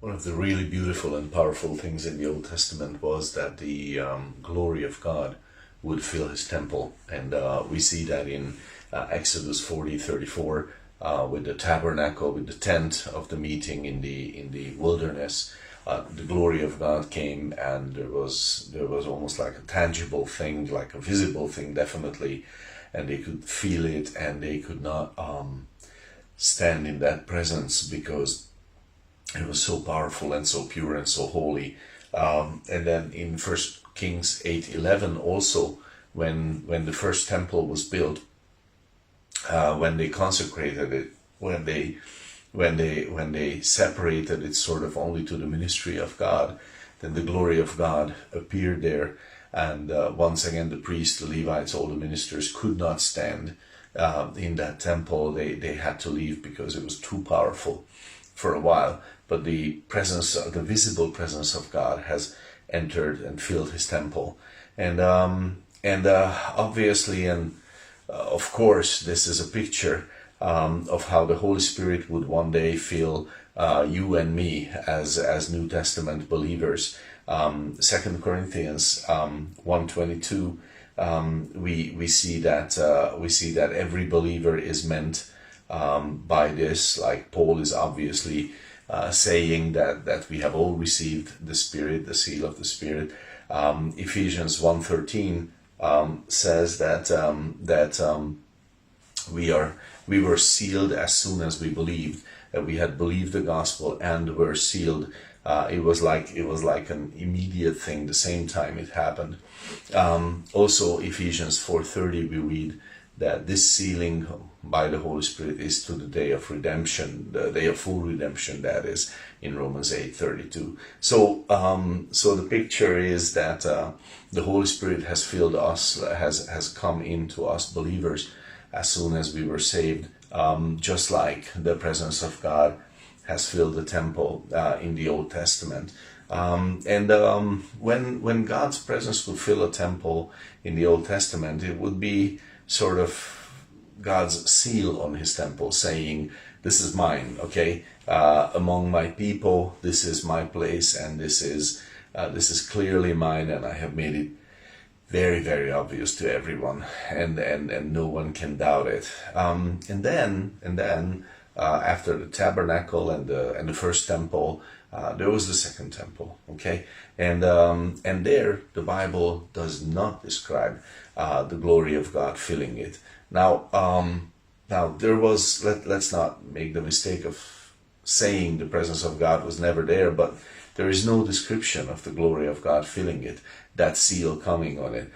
One of the really beautiful and powerful things in the Old Testament was that the glory of God would fill his temple. And we see that in Exodus 40:34 with the tabernacle, with the tent of the meeting in the wilderness. The glory of God came, and there was almost like a tangible thing, like a visible thing, definitely, and they could feel it, and they could not stand in that presence because it was so powerful and so pure and so holy. And then in 1 Kings 8:11 also, when the first temple was built, when they consecrated it, when they separated it sort of only to the ministry of God, then the glory of God appeared there. And once again, the priests, the Levites, all the ministers could not stand in that temple. They had to leave because it was too powerful for a while. But the presence, the visible presence of God has entered and filled his temple. And obviously, and of course, this is a picture of how the Holy Spirit would one day fill you and me as New Testament believers. 2 Corinthians 1:22, we see that every believer is meant by this. Like Paul is obviously saying that we have all received the Spirit, the seal of the Spirit. Ephesians 1:13 says that we were sealed as soon as we believed, that we had believed the gospel and were sealed. It was like an immediate thing, the same time it happened. Also, Ephesians 4:30, we read that this sealing by the Holy Spirit is to the day of redemption, the day of full redemption, that is, in Romans 8:32. So the picture is that the Holy Spirit has filled us, has come into us believers as soon as we were saved, just like the presence of God has filled the temple in the Old Testament. When God's presence would fill a temple in the Old Testament, it would be sort of God's seal on his temple, saying, this is mine, okay? Among my people, this is my place, and this is clearly mine, and I have made it very, very obvious to everyone, and no one can doubt it. And then after the tabernacle and the first temple, there was the second temple, okay? And there the Bible does not describe the glory of God filling it. Now there was, let's not make the mistake of saying the presence of God was never there, but there is no description of the glory of God filling it, that seal coming on it.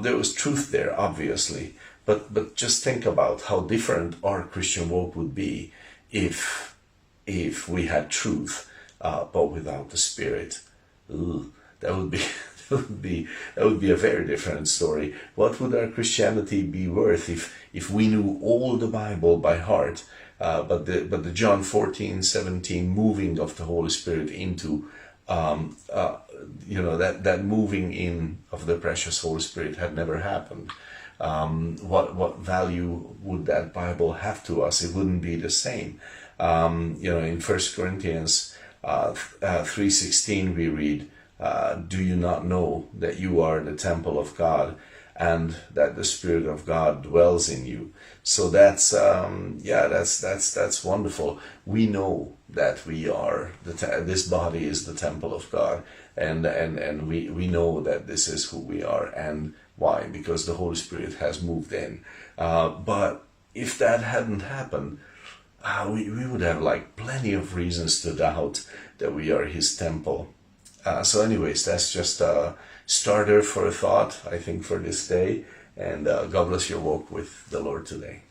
There was truth there, obviously, but just think about how different our Christian walk would be if we had truth, but without the Spirit. Ooh, that would be a very different story. What would our Christianity be worth if we knew all the Bible by heart, but the John 14:17 moving of the Holy Spirit into that moving in of the precious Holy Spirit had never happened? What value would that Bible have to us? It wouldn't be the same. In 1 Corinthians 3:16 we read, do you not know that you are the temple of God and that the Spirit of God dwells in you? So that's wonderful. We know that we are this body is the temple of God, and we know that this is who we are. And why? Because the Holy Spirit has moved in. But if that hadn't happened, we would have like plenty of reasons to doubt that we are his temple. So anyways, that's just a starter for a thought, I think, for this day. And God bless your walk with the Lord today.